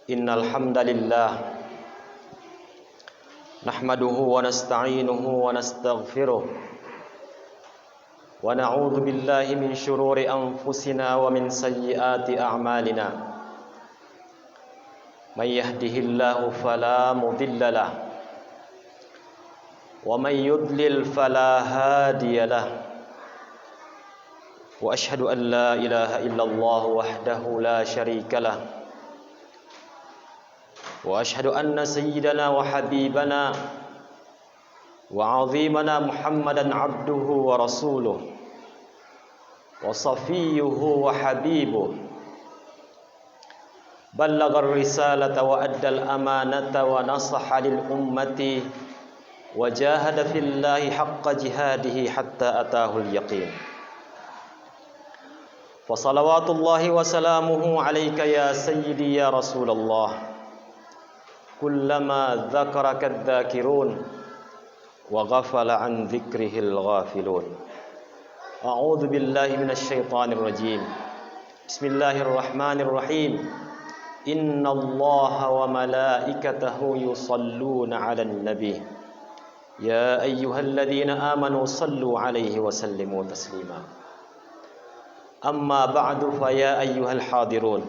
Innal hamdalillah nahmaduhu wa nasta'inuhu wa nastaghfiruh wa na'udzu billahi min shururi anfusina wa min sayyiati a'malina. May yahdihillahu fala mudilla lahu wa may yudlil fala hadiya lahu. Wa ashhadu an la ilaha illallah wahdahu la syarika lahu wa ashhadu anna sayyidana wa habibana wa azimana Muhammadan abduhu wa rasuluh wa safiyyuhu wa habibuh. Ballagha ar-risalata wa adda al-amanata wa nasaha lil ummati wa jahada fillahi haqqa jihadihi hatta ataahu al-yaqin. Fa salawatullahi wa salamuhu alayka ya sayyidi ya Rasulullah. Kullama dzakaraka adz-dzakirun wa ghafala an dzikrihil ghafilun. A'udzu billahi minasy syaithanir rajim. Bismillahirrahmanirrahim. Innallaha wa malaikatahu yusholluna 'alan nabi. Ya ayyuhalladzina amanu shallu 'alaihi wa sallimu taslima. Amma ba'du fa ya ayyuhal hadirun.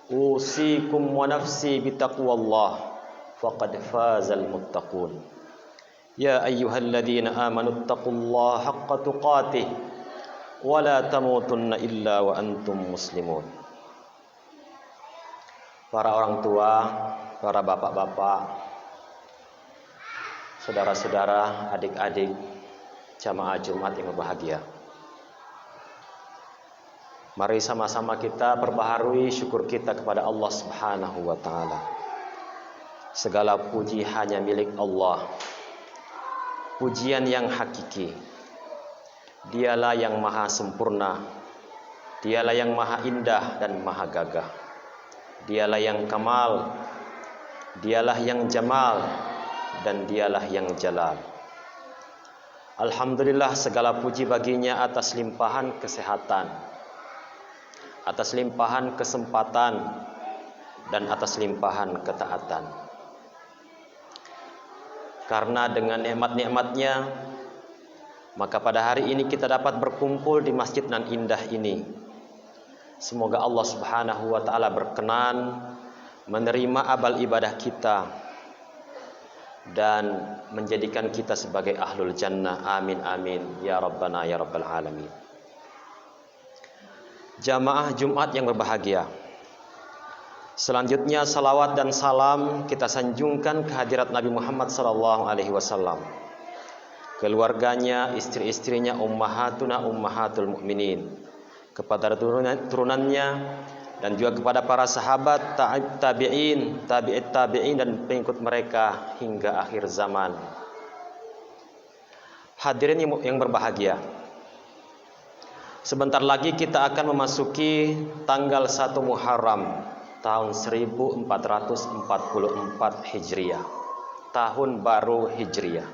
Usikum wa nafsi bitaqwallah. Faqad fazal muttaqun. Ya ayyuhalladzina amanu taqullaha haqqa tuqatih wa la tamutunna illa wa antum muslimun. Para orang tua, para bapak-bapak, saudara-saudara, adik-adik jamaah Jumat yang berbahagia. Mari sama-sama kita perbaharui syukur kita kepada Allah Subhanahu wa taala. Segala puji hanya milik Allah. Pujian yang hakiki. Dialah yang maha sempurna. Dialah yang maha indah dan maha gagah. Dialah yang kamal. Dialah yang jamal. Dan dialah yang jalal. Alhamdulillah segala puji baginya atas limpahan kesehatan, atas limpahan kesempatan, dan atas limpahan ketaatan. Karena dengan nikmat-nikmatnya, maka pada hari ini kita dapat berkumpul di masjid nan indah ini. Semoga Allah Subhanahu wa taala berkenan menerima amal ibadah kita dan menjadikan kita sebagai ahlul jannah. Amin amin ya rabbana ya rabbal alamin. Jamaah Jumat yang berbahagia, selanjutnya salawat dan salam kita sanjungkan kehadirat Nabi Muhammad SAW, keluarganya, istri-istrinya, ummahatul mukminin, kepada turunannya, dan juga kepada para sahabat, tabi'in dan pengikut mereka hingga akhir zaman. Hadirin yang berbahagia, sebentar lagi kita akan memasuki tanggal 1 Muharram tahun 1444 Hijriah, tahun baru Hijriah.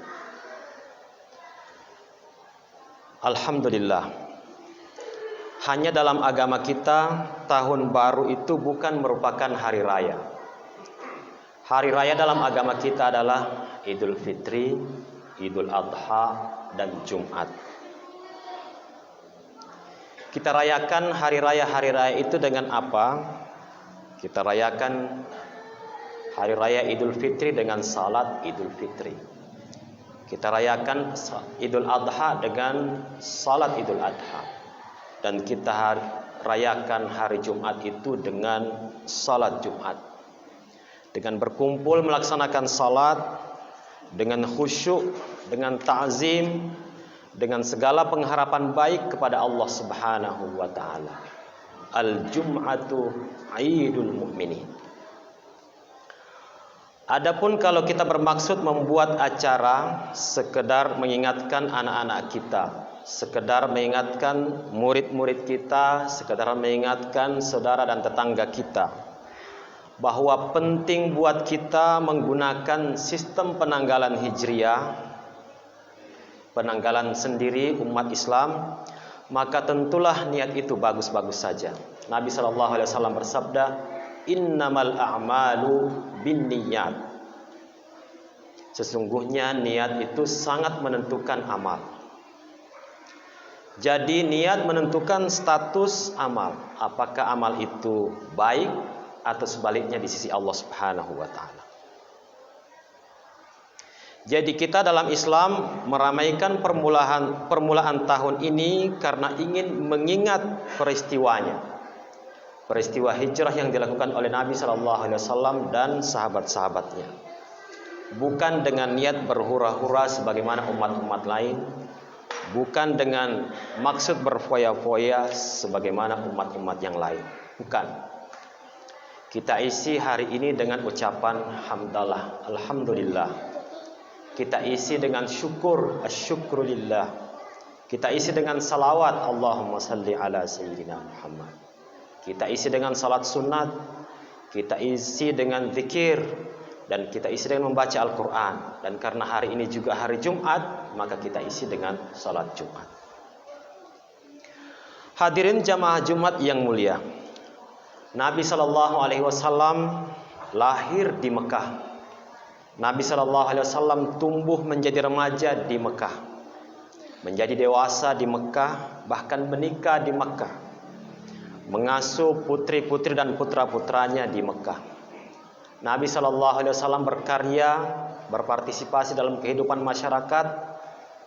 Alhamdulillah, hanya dalam agama kita tahun baru itu bukan merupakan hari raya. Hari raya dalam agama kita adalah Idul Fitri, Idul Adha, dan Jumat. Kita rayakan hari raya itu dengan apa? Kita rayakan hari raya Idul Fitri dengan salat Idul Fitri. Kita rayakan Idul Adha dengan salat Idul Adha. Dan kita rayakan hari Jumat itu dengan salat Jumat. Dengan berkumpul melaksanakan salat, dengan khusyuk, dengan ta'zim, dengan segala pengharapan baik kepada Allah Subhanahu wa taala. Al-Jum'atu Aidul Mu'minin. Adapun kalau kita bermaksud membuat acara sekedar mengingatkan anak-anak kita, sekedar mengingatkan murid-murid kita, sekedar mengingatkan saudara dan tetangga kita bahwa penting buat kita menggunakan sistem penanggalan Hijriah, penanggalan sendiri umat Islam, maka tentulah niat itu bagus-bagus saja. Nabi SAW bersabda, innamal a'malu binniyat. Sesungguhnya niat itu sangat menentukan amal. Jadi niat menentukan status amal. Apakah amal itu baik atau sebaliknya di sisi Allah Subhanahu wa taala. Jadi kita dalam Islam meramaikan permulaan tahun ini karena ingin mengingat peristiwanya. Peristiwa hijrah yang dilakukan oleh Nabi sallallahu alaihi wasallam dan sahabat-sahabatnya. Bukan dengan niat berhura-hura sebagaimana umat-umat lain, bukan dengan maksud berfoya-foya sebagaimana umat-umat yang lain. Bukan. Kita isi hari ini dengan ucapan hamdalah, alhamdulillah. Kita isi dengan syukur, asyukrulillah. Kita isi dengan salawat, Allahumma salli ala sayyidina Muhammad. Kita isi dengan salat sunat. Kita isi dengan zikir. Dan kita isi dengan membaca Al-Quran. Dan karena hari ini juga hari Jumat, maka kita isi dengan salat Jumat. Hadirin jamaah Jumat yang mulia, Nabi SAW lahir di Mekah. Nabi SAW tumbuh menjadi remaja di Mekah, menjadi dewasa di Mekah, bahkan menikah di Mekah, mengasuh putri-putri dan putra-putranya di Mekah. Nabi SAW berkarya, berpartisipasi dalam kehidupan masyarakat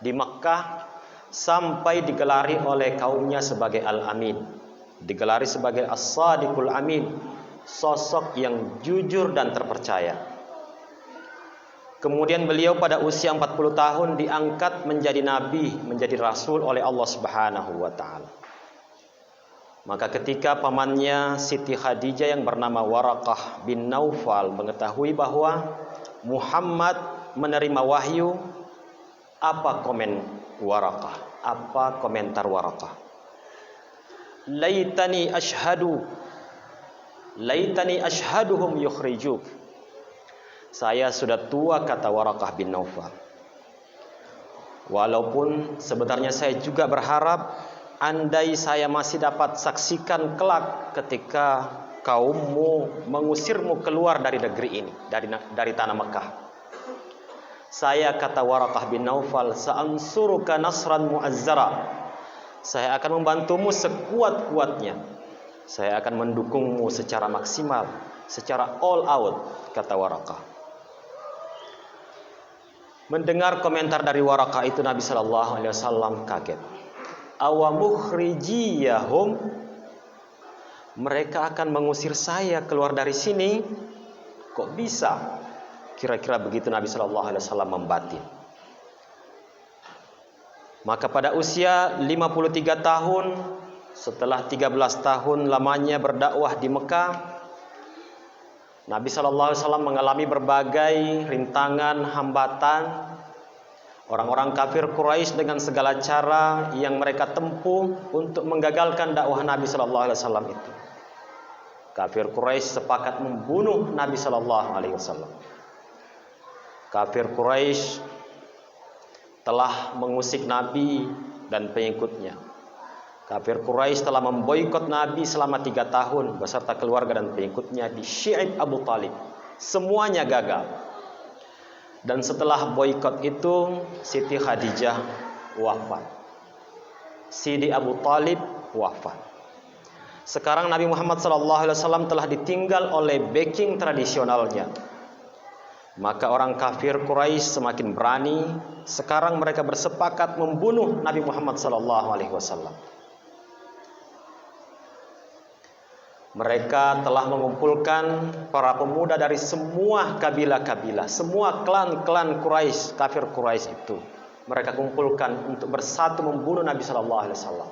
di Mekah sampai digelari oleh kaumnya sebagai Al-Amin, digelari sebagai As-Sadiqul Amin, sosok yang jujur dan terpercaya. Kemudian beliau pada usia 40 tahun diangkat menjadi nabi, menjadi rasul oleh Allah Subhanahu wa taala. Maka ketika pamannya Siti Khadijah yang bernama Waraqah bin Naufal mengetahui bahwa Muhammad menerima wahyu, apa komen Waraqah? Apa komentar Waraqah? Laitani ashhaduhum yukhrijuk. Saya sudah tua, kata Waraqah bin Naufal. Walaupun sebenarnya saya juga berharap andai saya masih dapat saksikan kelak ketika kaummu mengusirmu keluar dari negeri ini, dari tanah Mekah. Saya, kata Waraqah bin Naufal, sa'ansuruka nasran mu'azzara. Saya akan membantumu sekuat-kuatnya. Saya akan mendukungmu secara maksimal, secara all out, kata Waraqah. Mendengar komentar dari Waraqah itu, Nabi sallallahu alaihi wasallam kaget. Awa mukhrijiyahum, mereka akan mengusir saya keluar dari sini? Kok bisa? Kira-kira begitu Nabi sallallahu alaihi wasallam membatin. Maka pada usia 53 tahun, setelah 13 tahun lamanya berdakwah di Mekah, Nabi SAW mengalami berbagai rintangan, hambatan. Orang-orang kafir Quraisy dengan segala cara yang mereka tempuh untuk menggagalkan dakwah Nabi SAW itu. Kafir Quraisy sepakat membunuh Nabi SAW. Kafir Quraisy telah mengusik Nabi dan pengikutnya. Kafir Quraisy telah memboikot Nabi selama 3 tahun beserta keluarga dan pengikutnya di Syi'ib Abu Talib. Semuanya gagal. Dan setelah boikot itu, Siti Khadijah wafat. Sidi Abu Talib wafat. Sekarang Nabi Muhammad SAW telah ditinggal oleh backing tradisionalnya. Maka orang kafir Quraisy semakin berani. Sekarang mereka bersepakat membunuh Nabi Muhammad SAW. Mereka telah mengumpulkan para pemuda dari semua kabilah-kabilah, semua klan-klan Quraisy, kafir Quraisy itu. Mereka kumpulkan untuk bersatu membunuh Nabi sallallahu alaihi wasallam.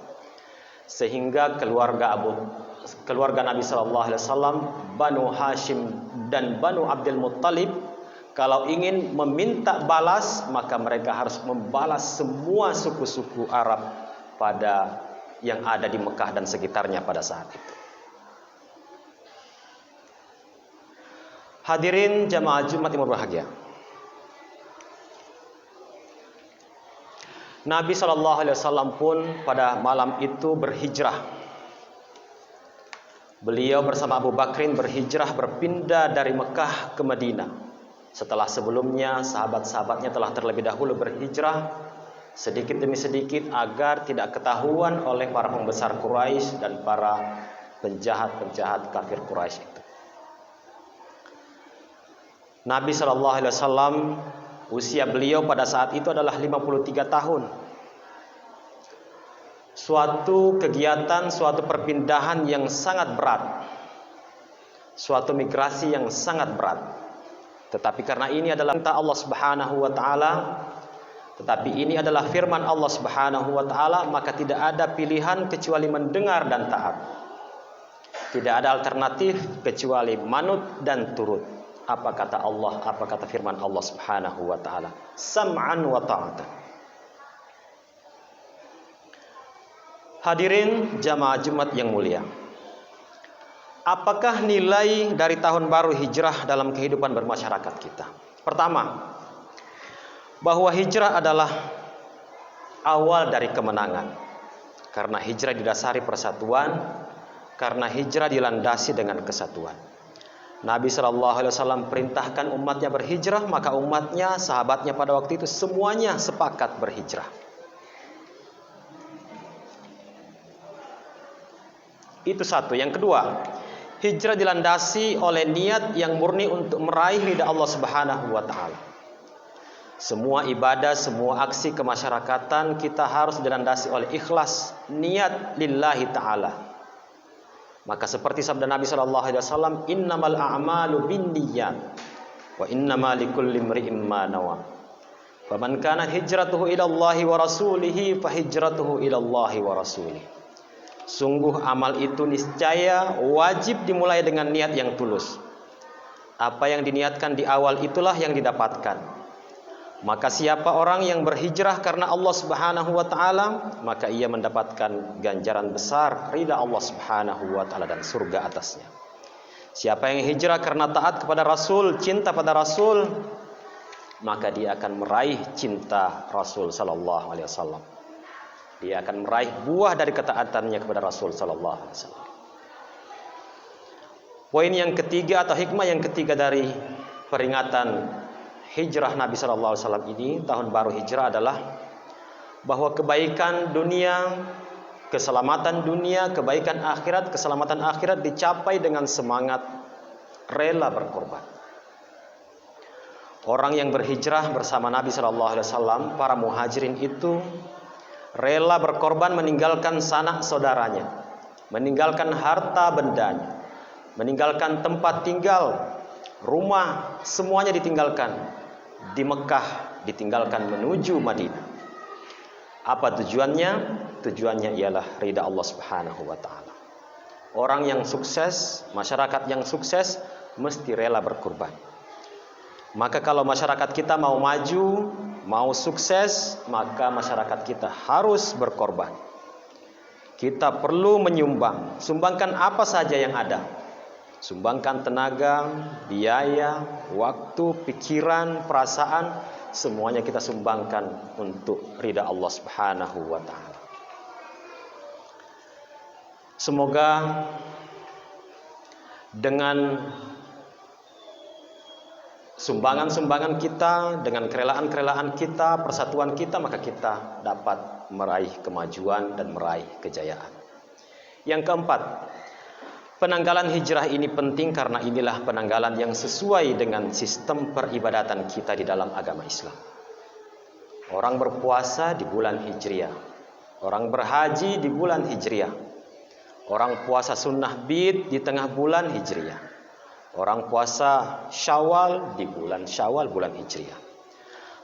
Sehingga keluarga Nabi sallallahu alaihi wasallam, Banu Hashim dan Banu Abdul Muttalib, kalau ingin meminta balas, maka mereka harus membalas semua suku-suku Arab pada yang ada di Mekah dan sekitarnya pada saat itu. Hadirin jamaah Jumat yang berbahagia, Nabi SAW pun pada malam itu berhijrah Beliau bersama Abu Bakrin berhijrah berpindah dari Mekah ke Madinah. Setelah sebelumnya sahabat-sahabatnya telah terlebih dahulu berhijrah sedikit demi sedikit agar tidak ketahuan oleh para pembesar Quraisy dan para penjahat-penjahat kafir Quraisy itu. Nabi SAW usia beliau pada saat itu adalah 53 tahun. Suatu kegiatan, suatu perpindahan yang sangat berat, suatu migrasi yang sangat berat. Tetapi karena ini adalah perintah Allah Subhanahu wa taala, tetapi ini adalah firman Allah Subhanahu wa taala, maka tidak ada pilihan kecuali mendengar dan taat. Tidak ada alternatif kecuali manut dan turut. Apa kata Allah, apa kata firman Allah Subhanahu wa taala? Sam'an wa ta'atan. Hadirin jamaah Jumat yang mulia, apakah nilai dari tahun baru hijrah dalam kehidupan bermasyarakat kita? Pertama, bahwa hijrah adalah awal dari kemenangan. Karena hijrah didasari persatuan, karena hijrah dilandasi dengan kesatuan. Nabi SAW perintahkan umatnya berhijrah, maka umatnya, sahabatnya pada waktu itu semuanya sepakat berhijrah. Itu satu. Yang kedua, hijrah dilandasi oleh niat yang murni untuk meraih ridha Allah Subhanahu wa taala. Semua ibadah, semua aksi kemasyarakatan kita harus dilandasi oleh ikhlas, niat lillahi taala. Maka seperti sabda Nabi SAW, innamal a'malu binniyat wa innamal likulli imri'in ma nawa. Faman kana hijratuhu ila Allahi wa rasulihi fa hijratuhu ila Allahi wa rasulihi. Sungguh amal itu niscaya wajib dimulai dengan niat yang tulus. Apa yang diniatkan di awal itulah yang didapatkan. Maka siapa orang yang berhijrah karena Allah Subhanahu wa taala, maka ia mendapatkan ganjaran besar ridha Allah Subhanahu wa taala dan surga atasnya. Siapa yang hijrah karena taat kepada Rasul, cinta pada Rasul, maka dia akan meraih cinta Rasul sallallahu alaihi wasallam. Dia akan meraih buah dari ketaatannya kepada Rasul sallallahu alaihi wasallam. Poin yang ketiga atau hikmah yang ketiga dari peringatan hijrah Nabi sallallahu alaihi wasallam ini, tahun baru hijrah, adalah bahwa kebaikan dunia, keselamatan dunia, kebaikan akhirat, keselamatan akhirat dicapai dengan semangat rela berkorban. Orang yang berhijrah bersama Nabi sallallahu alaihi wasallam, para muhajirin itu rela berkorban meninggalkan sanak saudaranya, meninggalkan harta bendanya, meninggalkan tempat tinggal, rumah, semuanya ditinggalkan. Di Mekah ditinggalkan menuju Madinah. Apa tujuannya? Tujuannya ialah ridha Allah Subhanahu wa taala. Orang yang sukses, masyarakat yang sukses mesti rela berkorban. Maka kalau masyarakat kita mau maju, mau sukses, maka masyarakat kita harus berkorban. Kita perlu menyumbang. Sumbangkan apa saja yang ada. Sumbangkan tenaga, biaya, waktu, pikiran, perasaan, semuanya kita sumbangkan untuk ridha Allah Subhanahu wa taala. Semoga dengan sumbangan-sumbangan kita, dengan kerelaan-kerelaan kita, persatuan kita, maka kita dapat meraih kemajuan dan meraih kejayaan. Yang keempat, penanggalan hijrah ini penting karena inilah penanggalan yang sesuai dengan sistem peribadatan kita di dalam agama Islam. Orang berpuasa di bulan Hijriah, orang berhaji di bulan Hijriah, orang puasa sunnah bid di tengah bulan Hijriah, orang puasa Syawal di bulan Syawal, bulan Hijriah.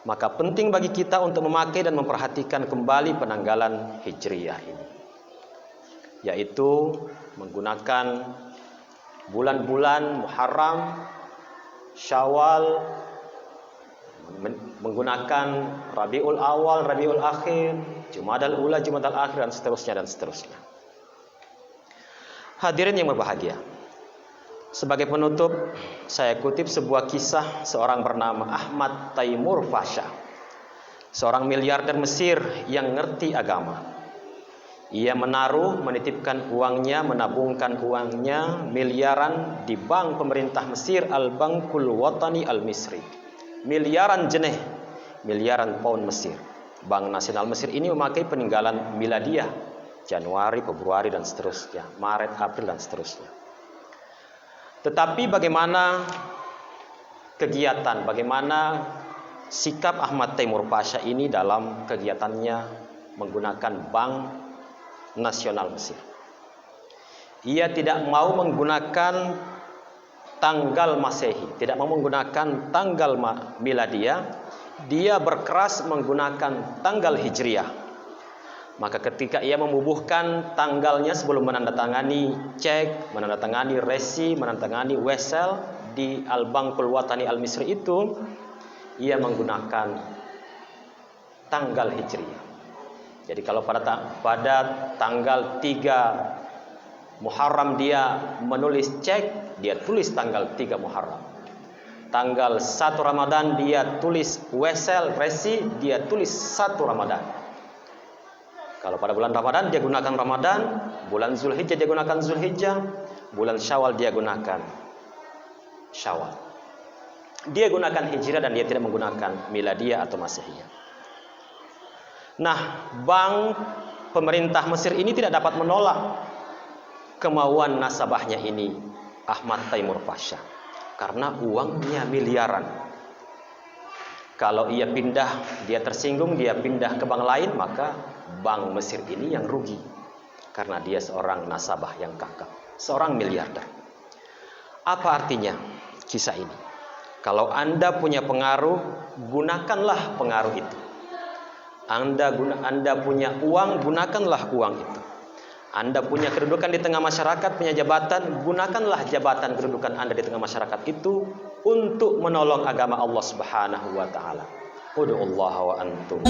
Maka penting bagi kita untuk memakai dan memperhatikan kembali penanggalan Hijriah ini, yaitu menggunakan bulan-bulan Muharram, Syawal, menggunakan Rabiul Awal, Rabiul Akhir, Jumadal Ula, Jumadal Akhir, dan seterusnya dan seterusnya. Hadirin yang berbahagia, sebagai penutup saya kutip sebuah kisah seorang bernama Ahmad Taimur Pasha, seorang miliarder Mesir yang ngerti agama. Ia menaruh, menitipkan uangnya, menabungkan uangnya miliaran di bank pemerintah Mesir, Al-Bankul Watani Al-Misri. Miliaran jeneh, miliaran pound Mesir. Bank Nasional Mesir ini memakai peninggalan miladiah, Januari, Februari dan seterusnya, Maret, April dan seterusnya. Tetapi bagaimana kegiatan, bagaimana sikap Ahmad Taimur Pasha ini dalam kegiatannya menggunakan Bank Nasional Mesir? Ia tidak mau menggunakan tanggal Masehi, tidak mau menggunakan tanggal miladiah. Dia berkeras menggunakan tanggal Hijriah. Maka ketika ia membubuhkan tanggalnya sebelum menandatangani cek, menandatangani resi, menandatangani wesel di Al-Bankul Watani Al-Misri itu, ia menggunakan tanggal Hijriah. Jadi kalau pada tanggal 3 Muharram dia menulis cek, dia tulis tanggal 3 Muharram. Tanggal 1 Ramadan dia tulis wesel, resi, dia tulis 1 Ramadan. Kalau pada bulan Ramadan dia gunakan Ramadan, bulan Zulhijjah dia gunakan Zulhijjah, bulan Syawal dia gunakan Syawal. Dia gunakan Hijriah dan dia tidak menggunakan miladiah atau Masehiyah. Nah, bank pemerintah Mesir ini tidak dapat menolak kemauan nasabahnya ini, Ahmad Taimur Pasha, karena uangnya miliaran. Kalau ia pindah, dia tersinggung, dia pindah ke bank lain, maka bank Mesir ini yang rugi, karena dia seorang nasabah yang kakap, seorang miliarder. Apa artinya kisah ini? Kalau Anda punya pengaruh, gunakanlah pengaruh itu. Anda punya uang, gunakanlah uang itu. Anda punya kedudukan di tengah masyarakat, punya jabatan, gunakanlah jabatan kedudukan Anda di tengah masyarakat itu untuk menolong agama Allah Subhanahu wa taala. Ud'ullaha wa antum.